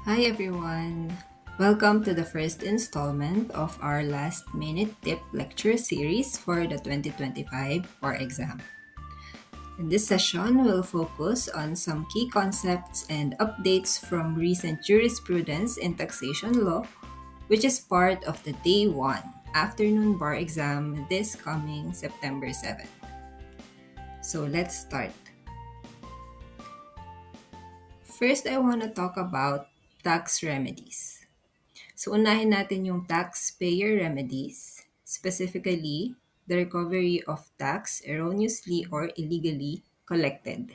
Hi everyone! Welcome to the first installment of our last minute tip lecture series for the 2025 bar exam. In this session, we'll focus on some key concepts and updates from recent jurisprudence in taxation law, which is part of the Day 1 afternoon bar exam this coming September 7th. So let's start. First, I want to talk about tax remedies. So, unahin natin yung taxpayer remedies, specifically the recovery of tax erroneously or illegally collected,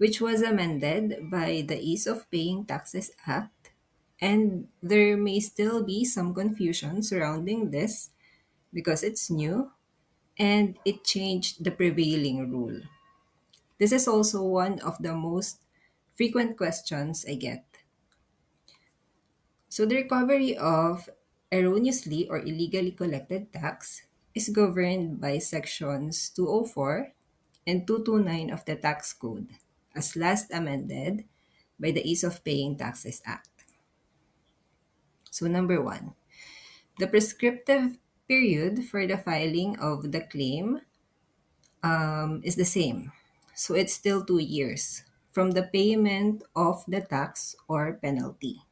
which was amended by the Ease of Paying Taxes Act. And there may still be some confusion surrounding this because it's new and it changed the prevailing rule. This is also one of the most frequent questions I get. So the recovery of erroneously or illegally collected tax is governed by sections 204 and 229 of the Tax Code, as last amended by the Ease of Paying Taxes Act. So number one, the prescriptive period for the filing of the claim is the same. So it's still 2 years from the payment of the tax or penalty.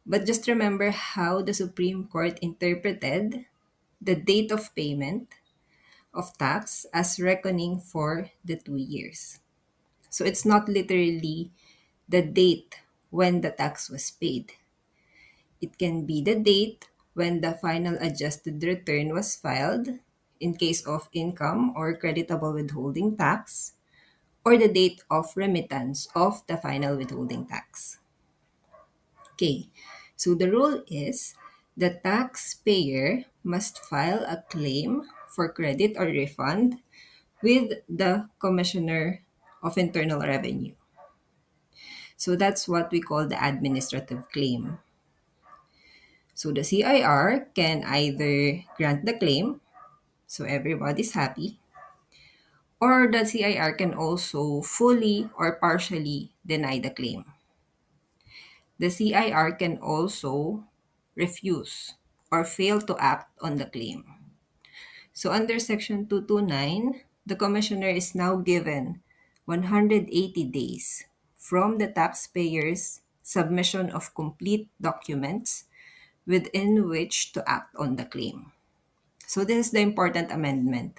But just remember how the Supreme Court interpreted the date of payment of tax as reckoning for the 2 years. So it's not literally the date when the tax was paid. It can be the date when the final adjusted return was filed in case of income or creditable withholding tax, or the date of remittance of the final withholding tax. Okay, so the rule is the taxpayer must file a claim for credit or refund with the Commissioner of Internal Revenue. So that's what we call the administrative claim. So the CIR can either grant the claim, so everybody's happy, or the CIR can also fully or partially deny the claim. The CIR can also refuse or fail to act on the claim. So under Section 229, the Commissioner is now given 180 days from the taxpayer's submission of complete documents within which to act on the claim. So this is the important amendment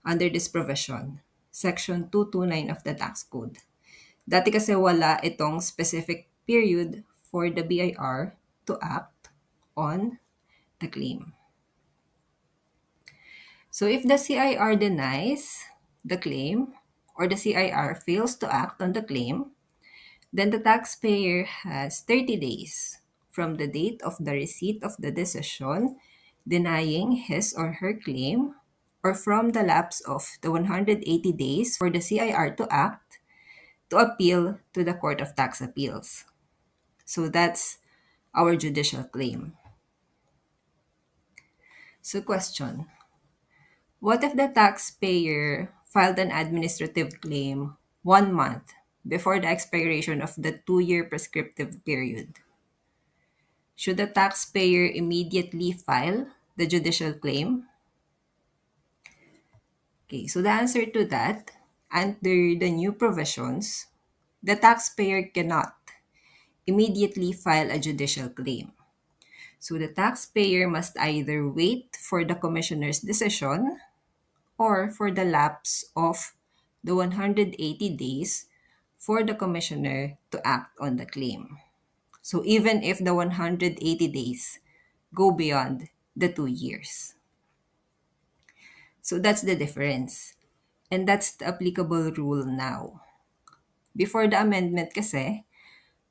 under this provision, Section 229 of the Tax Code. Dati kasi wala itong specific period for the BIR to act on the claim. So if the CIR denies the claim or the CIR fails to act on the claim, then the taxpayer has 30 days from the date of the receipt of the decision denying his or her claim, or from the lapse of the 180 days for the CIR to act, to appeal to the Court of Tax Appeals. So that's our judicial claim. So question, what if the taxpayer filed an administrative claim 1 month before the expiration of the 2-year prescriptive period? Should the taxpayer immediately file the judicial claim? Okay, so the answer to that, under the new provisions, the taxpayer cannot immediately file a judicial claim. So the taxpayer must either wait for the commissioner's decision or for the lapse of the 180 days for the commissioner to act on the claim. So even if the 180 days go beyond the 2 years. So that's the difference. And that's the applicable rule now. Before the amendment kasi,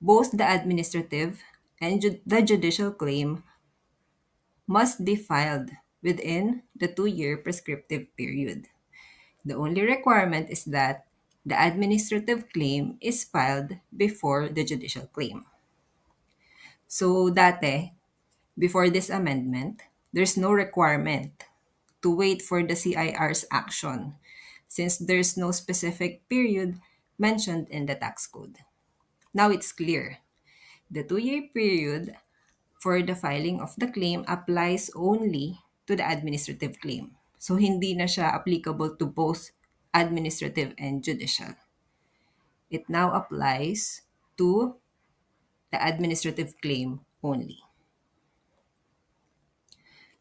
both the administrative and the judicial claim must be filed within the 2-year prescriptive period. The only requirement is that the administrative claim is filed before the judicial claim. So dati, before this amendment, there's no requirement to wait for the CIR's action since there's no specific period mentioned in the tax code. Now it's clear. The 2-year period for the filing of the claim applies only to the administrative claim. So, hindi na siya applicable to both administrative and judicial. It now applies to the administrative claim only.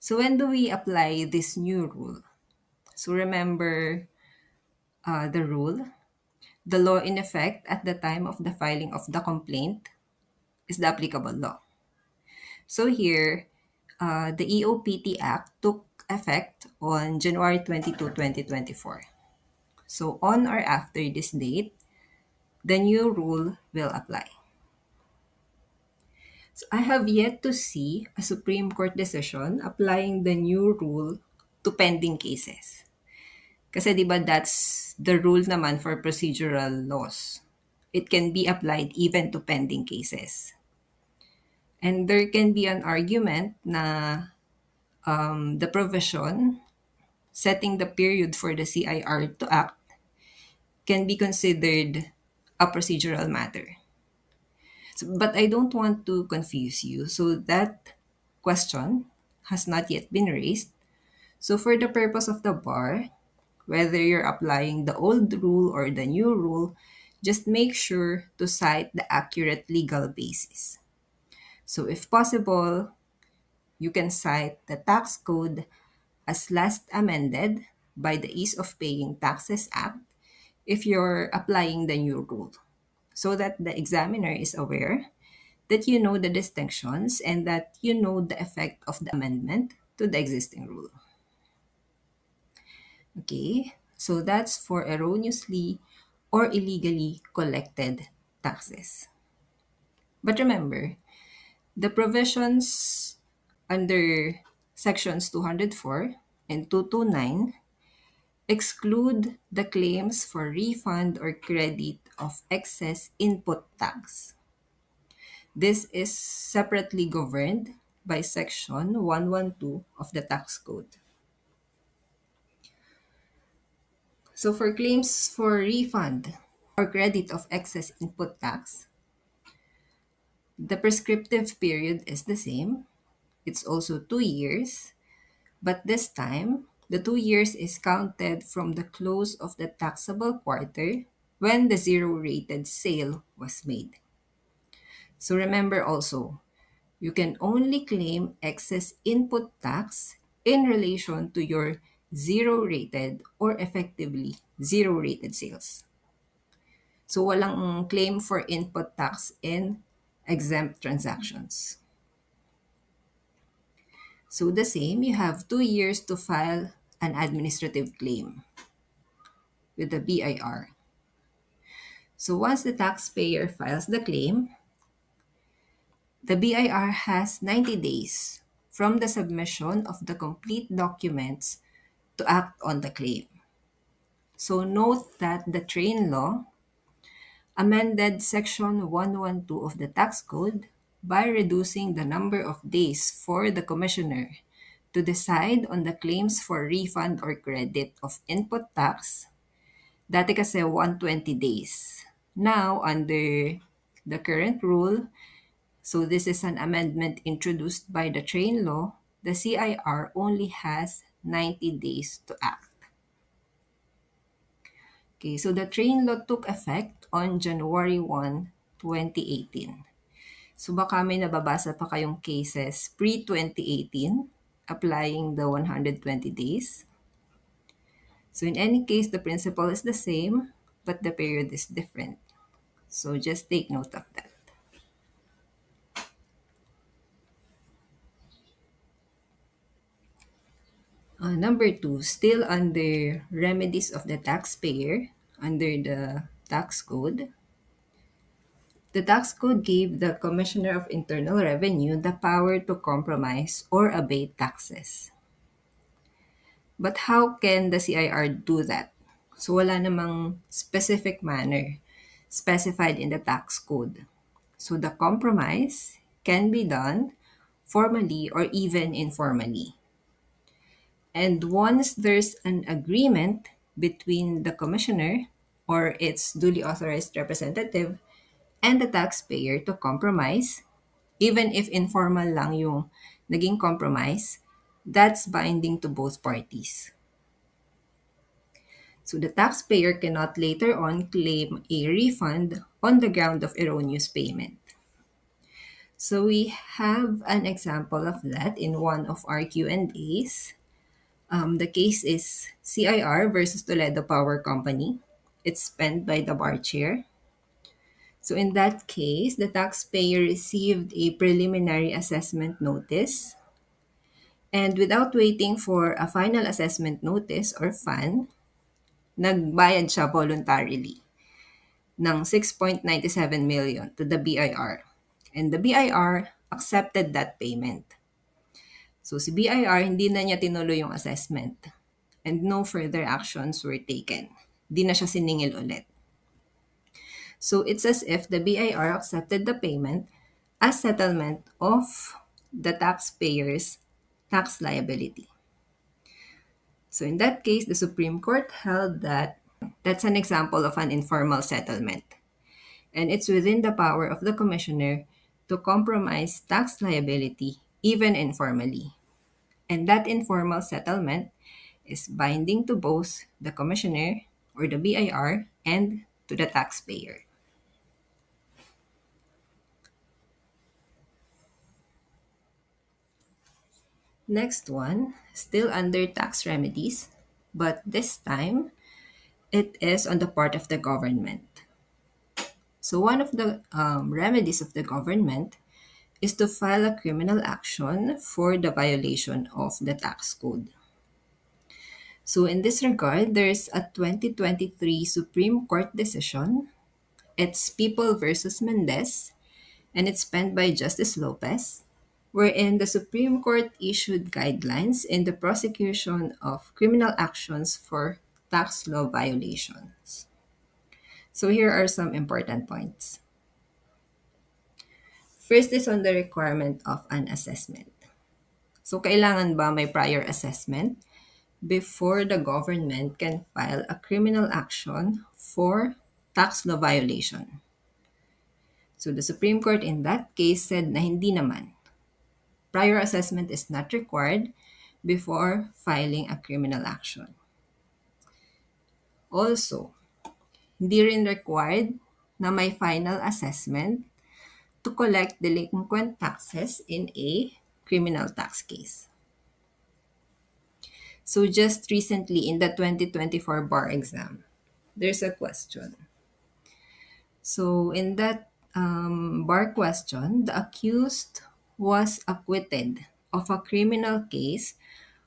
So, when do we apply this new rule? So, remember the rule. The law in effect at the time of the filing of the complaint is the applicable law. So here, the EOPT Act took effect on January 22, 2024. So on or after this date, the new rule will apply. So I have yet to see a Supreme Court decision applying the new rule to pending cases. Kasi di ba that's the rule naman for procedural laws. It can be applied even to pending cases. And there can be an argument na the provision setting the period for the CIR to act can be considered a procedural matter. So, but I don't want to confuse you. So that question has not yet been raised. So for the purpose of the bar, whether you're applying the old rule or the new rule, just make sure to cite the accurate legal basis. So if possible, you can cite the tax code as last amended by the Ease of Paying Taxes Act if you're applying the new rule, so that the examiner is aware that you know the distinctions and that you know the effect of the amendment to the existing rule. Okay, so that's for erroneously or illegally collected taxes. But remember, the provisions under sections 204 and 229 exclude the claims for refund or credit of excess input tax. This is separately governed by Section 112 of the Tax Code. So for claims for refund or credit of excess input tax, the prescriptive period is the same. It's also 2 years, but this time, the 2 years is counted from the close of the taxable quarter when the zero-rated sale was made. So remember also, you can only claim excess input tax in relation to your zero-rated or effectively zero-rated sales. So walang claim for input tax in exempt transactions. So the same, you have 2 years to file an administrative claim with the BIR. So once the taxpayer files the claim, the BIR has 90 days from the submission of the complete documents to act on the claim. So note that the Train Law amended Section 112 of the Tax Code by reducing the number of days for the commissioner to decide on the claims for refund or credit of input tax. Dati kasi 120 days. Now, under the current rule, so this is an amendment introduced by the Train Law, the CIR only has 90 days to act. Okay, so the Train Law took effect on January 1, 2018. So baka may nababasa pa kayong cases pre-2018 applying the 120 days. So in any case, the principle is the same, but the period is different. So just take note of that. Number 2, still under remedies of the taxpayer, under the tax code. The tax code gave the Commissioner of Internal Revenue the power to compromise or abate taxes. But how can the CIR do that? So wala namang specific manner specified in the tax code. So the compromise can be done formally or even informally. And once there's an agreement between the commissioner or its duly authorized representative and the taxpayer to compromise, even if informal lang yung naging compromise, that's binding to both parties. So the taxpayer cannot later on claim a refund on the ground of erroneous payment. So we have an example of that in one of our Q&As. The case is CIR versus Toledo Power Company. It's penned by the bar chair. So in that case, the taxpayer received a preliminary assessment notice, and without waiting for a final assessment notice or FAN, nagbayad siya voluntarily ng 6.97 million to the BIR. And the BIR accepted that payment. So si BIR, hindi na niya tinuloy yung assessment and no further actions were taken. Di na siya siningil ulit. So it's as if the BIR accepted the payment as settlement of the taxpayer's tax liability. So in that case, the Supreme Court held that that's an example of an informal settlement. And it's within the power of the commissioner to compromise tax liability even informally. And that informal settlement is binding to both the commissioner or the BIR and to the taxpayer. Next one, still under tax remedies, but this time it is on the part of the government. So one of the remedies of the government is to file a criminal action for the violation of the tax code. So in this regard, there's a 2023 Supreme Court decision. It's People versus Mendez, and it's penned by Justice Lopez, wherein the Supreme Court issued guidelines in the prosecution of criminal actions for tax law violations. So here are some important points. First is on the requirement of an assessment. So kailangan ba may prior assessment before the government can file a criminal action for tax law violation? So the Supreme Court in that case said na hindi naman. Prior assessment is not required before filing a criminal action. Also, hindi rin required na may final assessment to collect delinquent taxes in a criminal tax case. So just recently in the 2024 bar exam, there's a question. So in that bar question, the accused was acquitted of a criminal case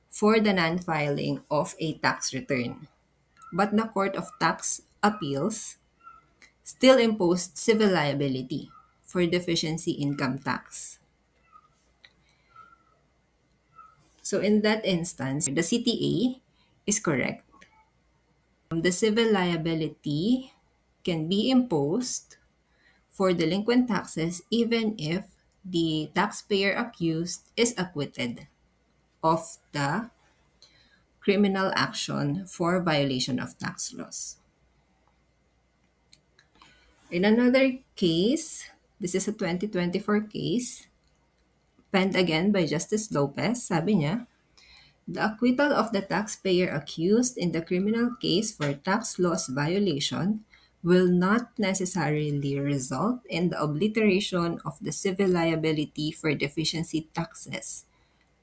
for the non-filing of a tax return. But the Court of Tax Appeals still imposed civil liability for deficiency income tax. So in that instance, the CTA is correct. The civil liability can be imposed for delinquent taxes even if the taxpayer accused is acquitted of the criminal action for violation of tax laws. In another case, this is a 2024 case, penned again by Justice Lopez, sabi niya, the acquittal of the taxpayer accused in the criminal case for tax laws violation will not necessarily result in the obliteration of the civil liability for deficiency taxes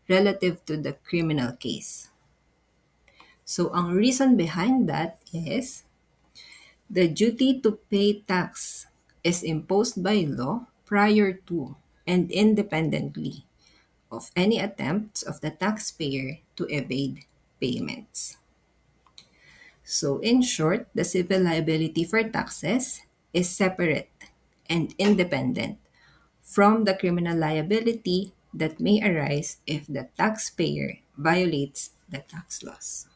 relative to the criminal case. So ang reason behind that is the duty to pay tax is imposed by law prior to and independently of any attempts of the taxpayer to evade payments. So in short, the civil liability for taxes is separate and independent from the criminal liability that may arise if the taxpayer violates the tax laws.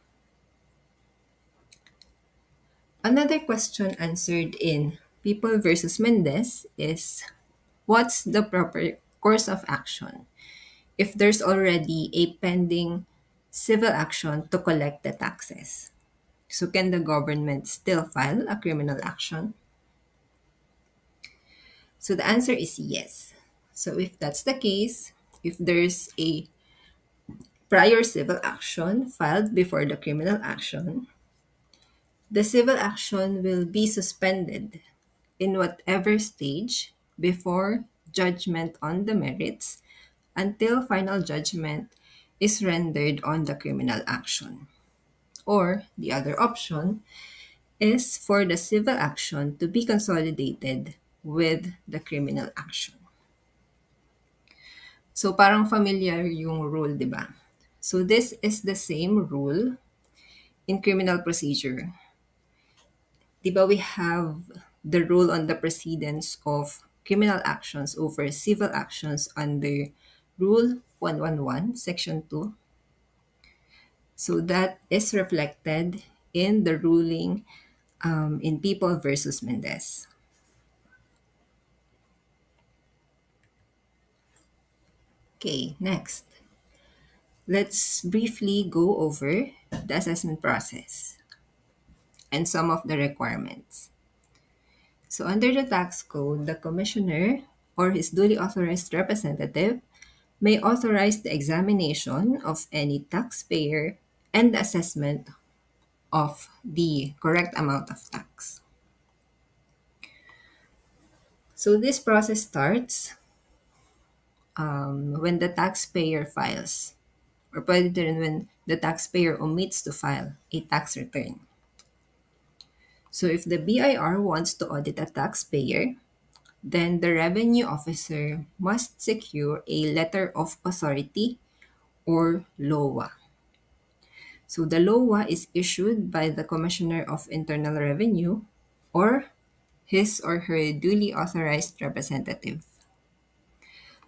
Another question answered in People versus Mendez is, what's the proper course of action if there's already a pending civil action to collect the taxes? So can the government still file a criminal action? So the answer is yes. So if that's the case, if there's a prior civil action filed before the criminal action, the civil action will be suspended in whatever stage before judgment on the merits until final judgment is rendered on the criminal action. Or the other option is for the civil action to be consolidated with the criminal action. So parang familiar yung rule, di ba? So this is the same rule in criminal procedure. Di ba we have the rule on the precedence of criminal actions over civil actions under Rule 111, Section 2. So that is reflected in the ruling in People versus Mendez. Okay, next. Let's briefly go over the assessment process and some of the requirements. So under the tax code, the commissioner or his duly authorized representative may authorize the examination of any taxpayer and the assessment of the correct amount of tax. So this process starts when the taxpayer files, or pwede din when the taxpayer omits to file a tax return. So if the BIR wants to audit a taxpayer, then the revenue officer must secure a letter of authority or LOA. So the LOA is issued by the Commissioner of Internal Revenue or his or her duly authorized representative.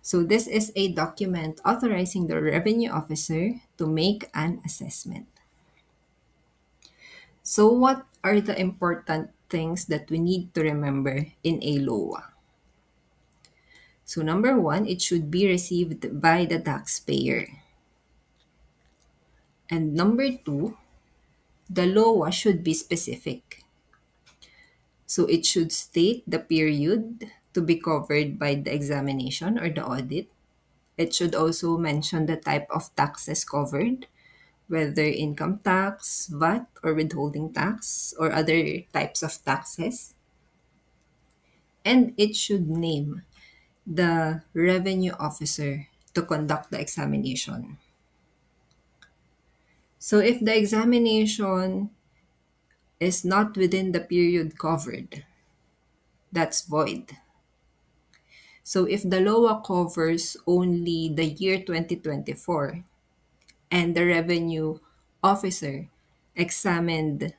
So this is a document authorizing the revenue officer to make an assessment. So what are the important things that we need to remember in a LOA? So number one, it should be received by the taxpayer. And number two, the LOA should be specific. So it should state the period to be covered by the examination or the audit. It should also mention the type of taxes covered, whether income tax, VAT, or withholding tax, or other types of taxes. And it should name the revenue officer to conduct the examination. So if the examination is not within the period covered, that's void. So if the LOA covers only the year 2024 and the revenue officer examined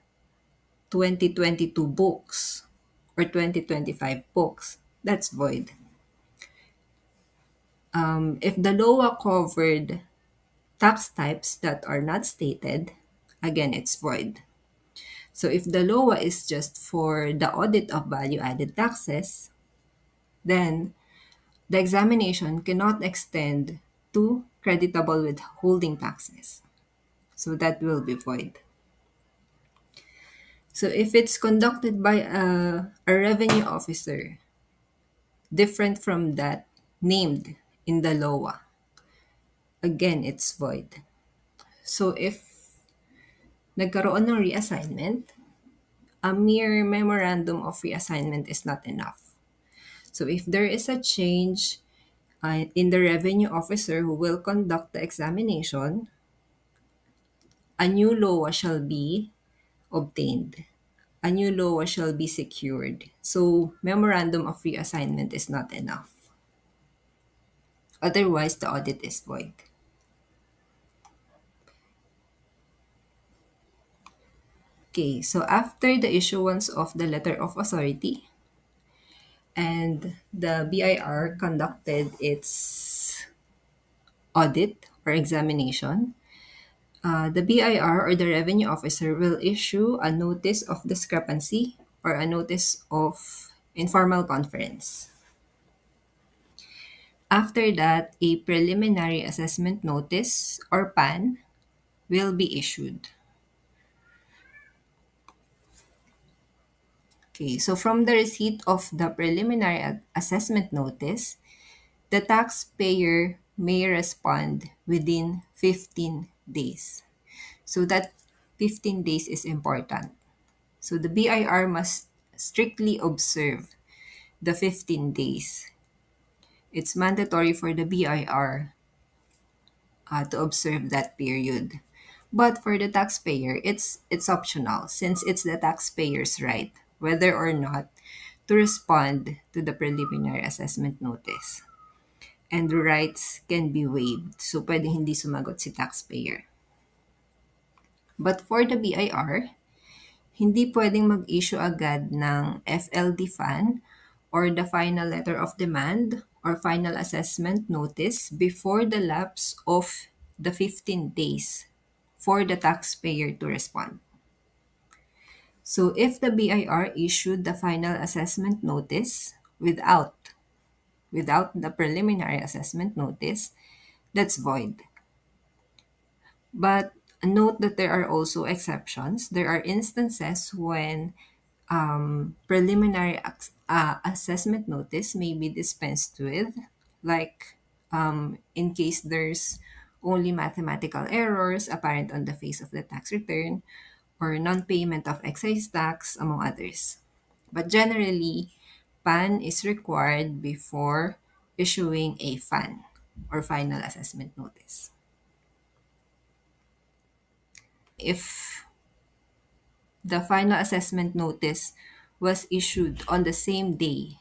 2022 books or 2025 books, that's void. If the LOA covered tax types that are not stated, again, it's void. So if the LOA is just for the audit of value-added taxes, then the examination cannot extend to creditable withholding taxes. So that will be void. So if it's conducted by a revenue officer, different from that named in the LOA, again, it's void. So if nagkaroon ng reassignment, a mere memorandum of reassignment is not enough. So if there is a change in the revenue officer who will conduct the examination, a new LOA shall be obtained. A new LOA shall be secured. So memorandum of reassignment is not enough. Otherwise, the audit is void. Okay, so after the issuance of the letter of authority and the BIR conducted its audit or examination, the BIR or the revenue officer will issue a notice of discrepancy or a notice of informal conference. After that, a preliminary assessment notice or PAN will be issued. Okay, so from the receipt of the preliminary assessment notice, the taxpayer may respond within 15 days. So that 15 days is important. So the BIR must strictly observe the 15 days. It's mandatory for the BIR to observe that period. But for the taxpayer, it's optional since it's the taxpayer's right whether or not to respond to the preliminary assessment notice. And the rights can be waived. So pwede hindi sumagot si taxpayer. But for the BIR, hindi pwedeng mag-issue agad ng FLD FAN or the final letter of demand or final assessment notice before the lapse of the 15 days for the taxpayer to respond. So if the BIR issued the final assessment notice without the preliminary assessment notice, that's void. But note that there are also exceptions. There are instances when preliminary assessment notice may be dispensed with, like in case there's only mathematical errors apparent on the face of the tax return or non-payment of excise tax, among others. But generally, PAN is required before issuing a FAN or final assessment notice. If the final assessment notice was issued on the same day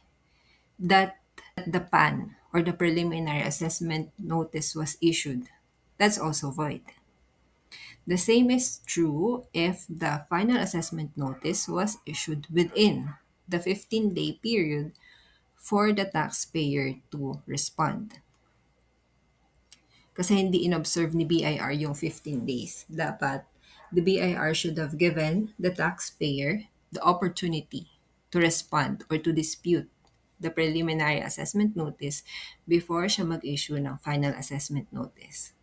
that the PAN or the preliminary assessment notice was issued, that's also void. The same is true if the final assessment notice was issued within the 15-day period for the taxpayer to respond. Kasi hindi inobserve ni BIR yung 15 days. Dapat, the BIR should have given the taxpayer the opportunity to respond or to dispute the preliminary assessment notice before siya mag-issue ng final assessment notice.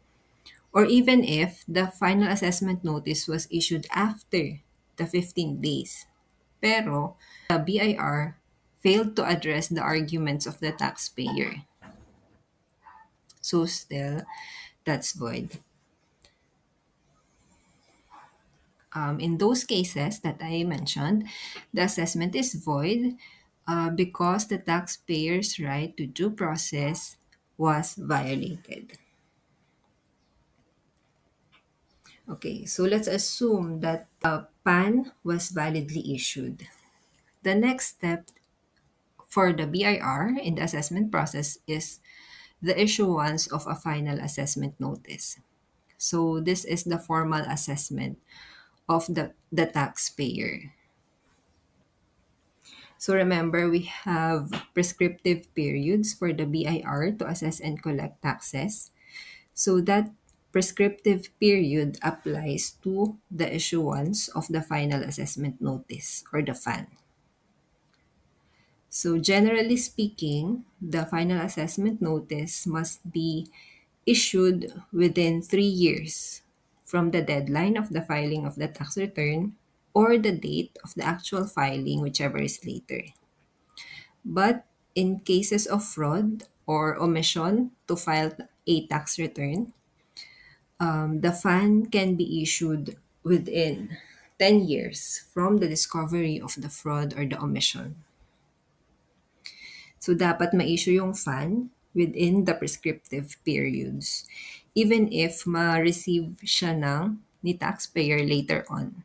Or even if the final assessment notice was issued after the 15 days, pero the BIR failed to address the arguments of the taxpayer. So still, that's void. In those cases that I mentioned, the assessment is void because the taxpayer's right to due process was violated. Okay, so let's assume that a PAN was validly issued. The next step for the BIR in the assessment process is the issuance of a final assessment notice. So this is the formal assessment of the taxpayer. So remember, we have prescriptive periods for the BIR to assess and collect taxes. So that prescriptive period applies to the issuance of the final assessment notice or the FAN. So generally speaking, the final assessment notice must be issued within 3 years from the deadline of the filing of the tax return or the date of the actual filing, whichever is later. But in cases of fraud or omission to file a tax return, the FAN can be issued within 10 years from the discovery of the fraud or the omission. So dapat ma-issue yung FAN within the prescriptive periods, even if ma-receive siya ni taxpayer later on.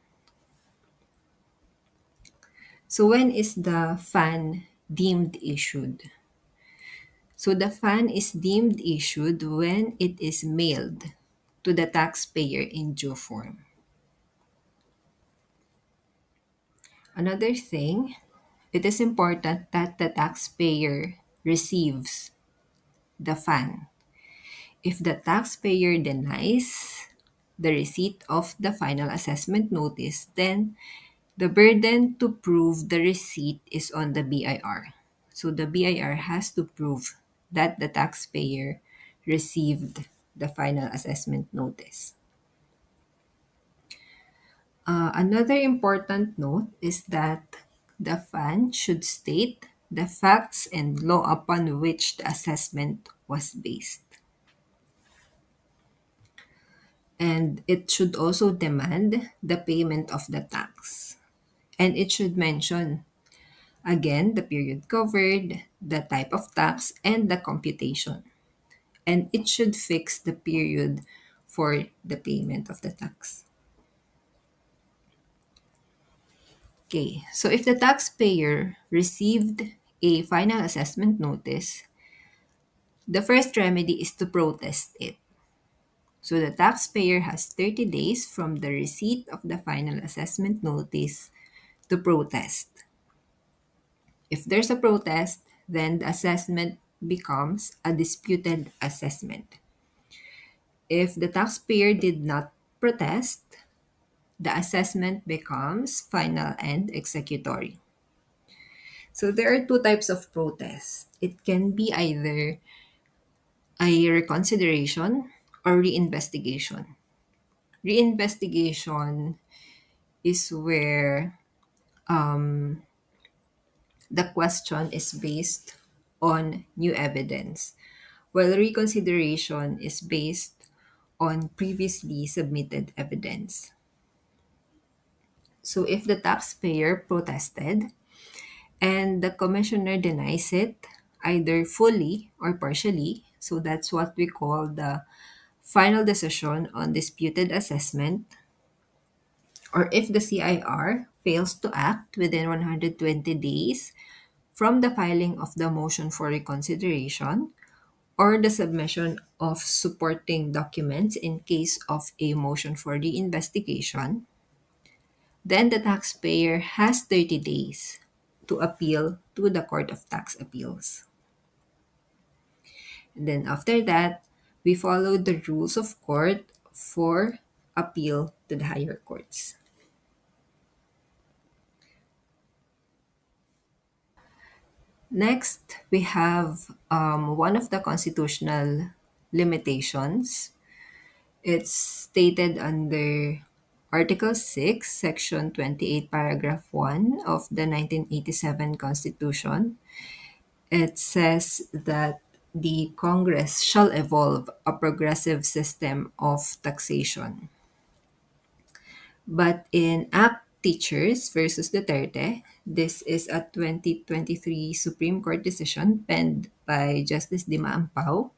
So when is the FAN deemed issued? So the FAN is deemed issued when it is mailed to the taxpayer in due form. Another thing, it is important that the taxpayer receives the FAN. If the taxpayer denies the receipt of the final assessment notice, then the burden to prove the receipt is on the BIR. So the BIR has to prove that the taxpayer received the final assessment notice. Another important note is that The fund should state the facts and law upon which the assessment was based. And it should also demand the payment of the tax. And it should mention, again, the period covered, the type of tax, and the computation. And it should fix the period for the payment of the tax. Okay, so if the taxpayer received a final assessment notice, the first remedy is to protest it. So the taxpayer has 30 days from the receipt of the final assessment notice to protest. If there's a protest, then the assessment becomes a disputed assessment. If the taxpayer did not protest, the assessment becomes final and executory. So there are two types of protest. It can be either a reconsideration or reinvestigation. Reinvestigation is where the question is based on new evidence, while reconsideration is based on previously submitted evidence. So if the taxpayer protested and the commissioner denies it, either fully or partially, so that's what we call the final decision on disputed assessment, or if the CIR fails to act within 120 days from the filing of the motion for reconsideration or the submission of supporting documents in case of a motion for the investigation, then the taxpayer has 30 days to appeal to the Court of Tax Appeals. And then after that, we follow the rules of court for appeal to the higher courts. Next, we have one of the constitutional limitations. It's stated under Article 6, Section 28, Paragraph 1 of the 1987 Constitution. It says that the Congress shall evolve a progressive system of taxation. But in Act Teachers versus Duterte, this is a 2023 Supreme Court decision penned by Justice Dima Ampao.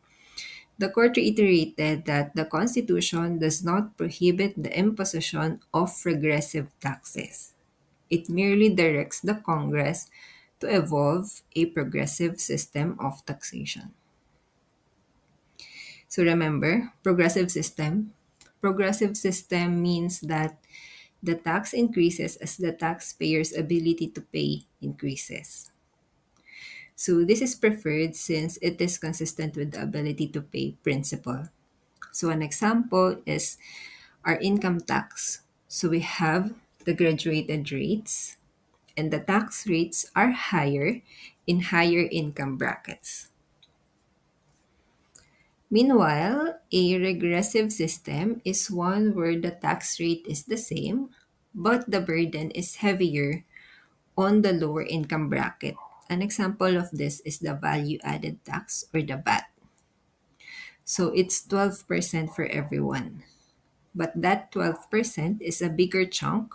The court reiterated that the Constitution does not prohibit the imposition of regressive taxes. It merely directs the Congress to evolve a progressive system of taxation. So remember, progressive system. Progressive system means that the tax increases as the taxpayer's ability to pay increases. So this is preferred since it is consistent with the ability to pay principle. So an example is our income tax. So we have the graduated rates, and the tax rates are higher in higher income brackets. Meanwhile, a regressive system is one where the tax rate is the same, but the burden is heavier on the lower income bracket. An example of this is the value added tax or the VAT. So it's 12% for everyone. But that 12% is a bigger chunk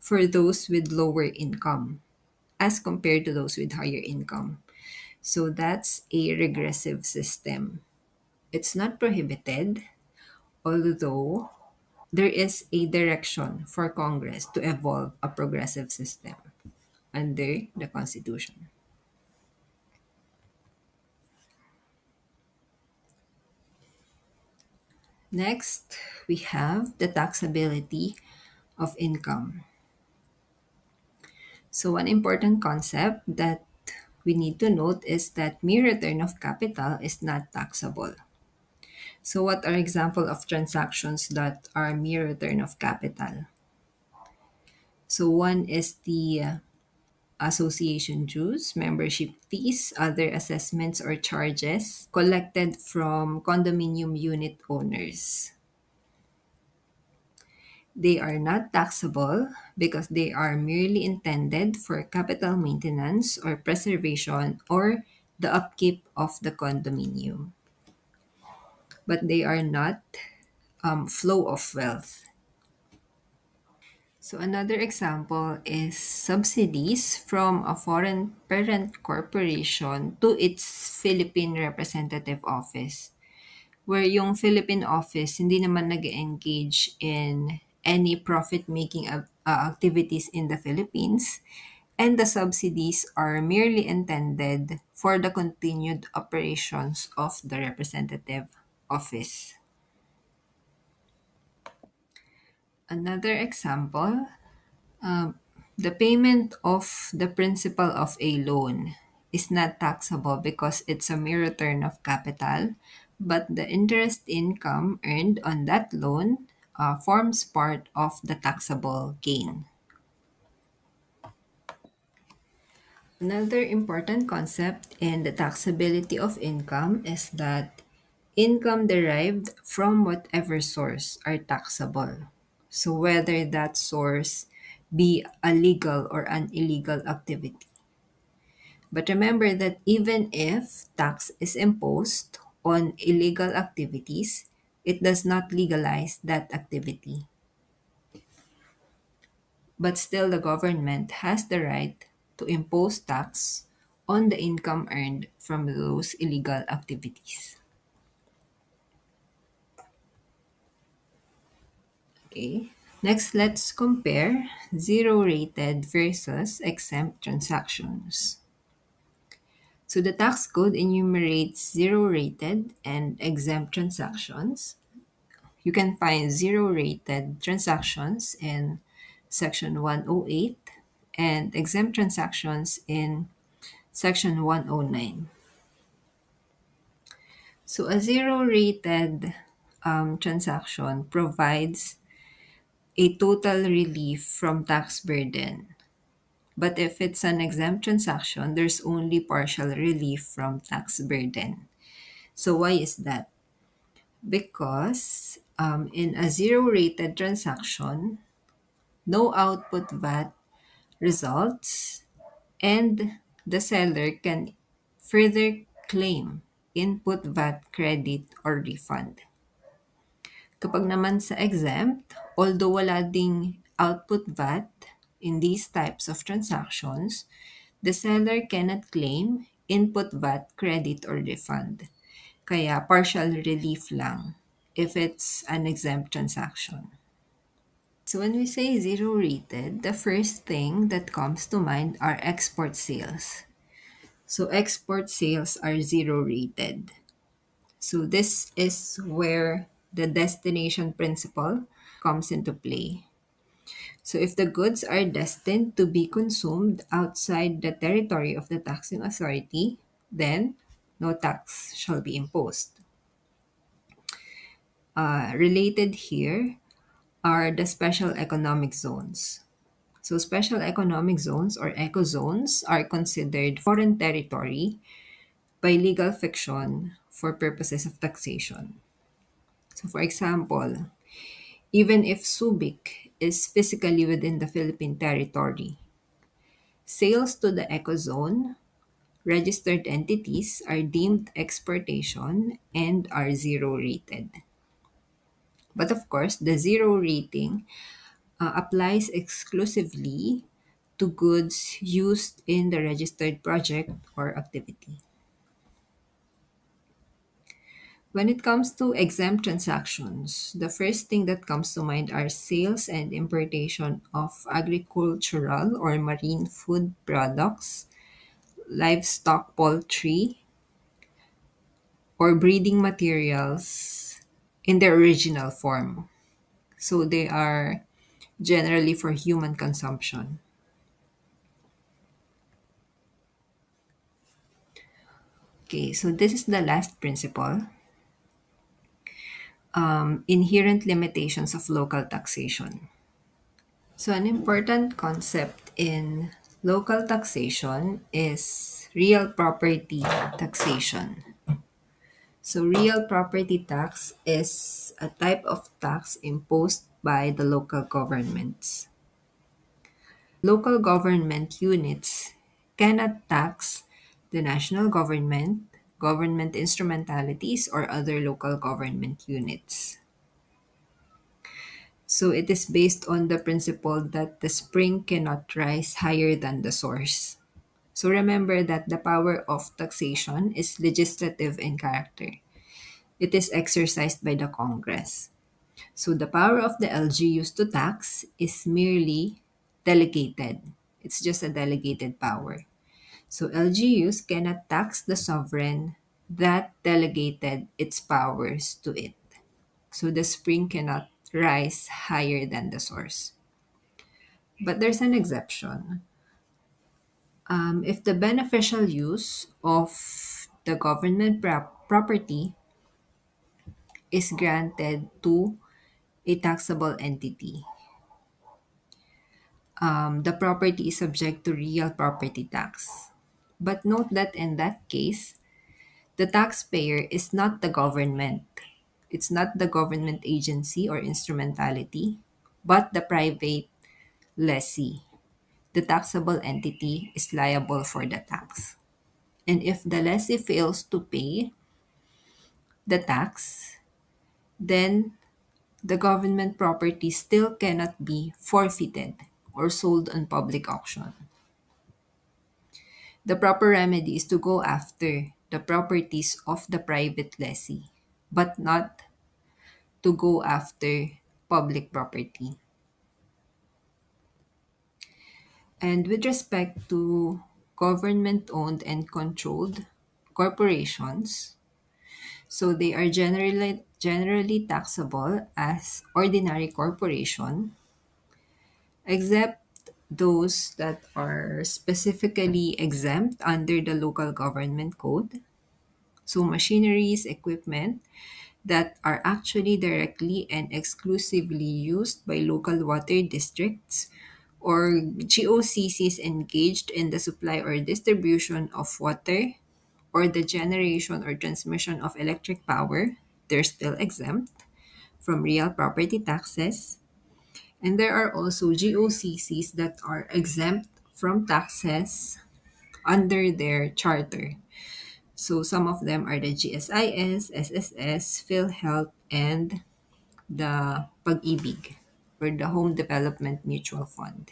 for those with lower income as compared to those with higher income. So that's a regressive system. It's not prohibited, although there is a direction for Congress to evolve a progressive system under the Constitution. Next, we have the taxability of income. So, one important concept that we need to note is that mere return of capital is not taxable. So, what are example of transactions that are mere return of capital? So, one is the association dues, membership fees, other assessments or charges collected from condominium unit owners. They are not taxable because they are merely intended for capital maintenance or preservation or the upkeep of the condominium. But they are not flow of wealth. So another example is subsidies from a foreign parent corporation to its Philippine representative office, where yung Philippine office hindi naman nag-engage in any profit-making activities in the Philippines, and the subsidies are merely intended for the continued operations of the representative office. Another example, the payment of the principal of a loan is not taxable because it's a mere return of capital, but the interest income earned on that loan forms part of the taxable gain. Another important concept in the taxability of income is that income derived from whatever source are taxable. So whether that source be a legal or an illegal activity. But remember that even if tax is imposed on illegal activities, it does not legalize that activity. But still, the government has the right to impose tax on the income earned from those illegal activities. Okay. Next, let's compare zero-rated versus exempt transactions. So the tax code enumerates zero-rated and exempt transactions. You can find zero-rated transactions in Section 108 and exempt transactions in Section 109. So a zero-rated transaction provides a total relief from tax burden. But if it's an exempt transaction, there's only partial relief from tax burden. So why is that? Because in a zero-rated transaction, no output VAT results, and the seller can further claim input VAT credit or refund. Kapag naman sa exempt, although wala ding output VAT in these types of transactions, the seller cannot claim input VAT credit or refund. Kaya partial relief lang if it's an exempt transaction. So when we say zero rated, the first thing that comes to mind are export sales. So export sales are zero rated. So this is where the destination principle comes into play. So if the goods are destined to be consumed outside the territory of the taxing authority, then no tax shall be imposed. Related here are the special economic zones. So special economic zones or eco zones are considered foreign territory by legal fiction for purposes of taxation. So for example, even if Subic is physically within the Philippine territory, sales to the eco zone registered entities are deemed exportation and are zero rated. But of course, the zero rating applies exclusively to goods used in the registered project or activity. When it comes to exempt transactions, the first thing that comes to mind are sales and importation of agricultural or marine food products, livestock, poultry, or breeding materials in their original form. So they are generally for human consumption. Okay, so this is the last principle, inherent limitations of local taxation. So, an important concept in local taxation is real property taxation. So, real property tax is a type of tax imposed by the local governments. Local government units cannot tax the national government, government instrumentalities, or other local government units. So it is based on the principle that the spring cannot rise higher than the source. So remember that the power of taxation is legislative in character. It is exercised by the Congress. So the power of the LGUs to tax is merely delegated. It's just a delegated power. So LGUs cannot tax the sovereign that delegated its powers to it. So the spring cannot rise higher than the source. But there's an exception. If the beneficial use of the government property is granted to a taxable entity, the property is subject to real property tax. But note that in that case, the taxpayer is not the government. It's not the government agency or instrumentality, but the private lessee. The taxable entity is liable for the tax. And if the lessee fails to pay the tax, then the government property still cannot be forfeited or sold on public auction. The proper remedy is to go after the properties of the private lessee, but not to go after public property. And with respect to government owned and controlled corporations, so they are generally taxable as ordinary corporation, except those that are specifically exempt under the local government code. So machineries, equipment that are actually directly and exclusively used by local water districts or GOCCs engaged in the supply or distribution of water or the generation or transmission of electric power, they're still exempt from real property taxes. And there are also GOCCs that are exempt from taxes under their charter. So some of them are the GSIS, SSS, PhilHealth, and the Pag-ibig, or the Home Development Mutual Fund.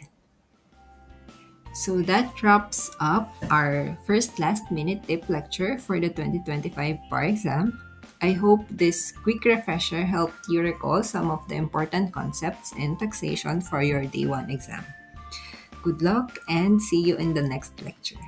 So that wraps up our first last minute tip lecture for the 2025 bar exam. I hope this quick refresher helped you recall some of the important concepts in taxation for your day 1 exam. Good luck and see you in the next lecture.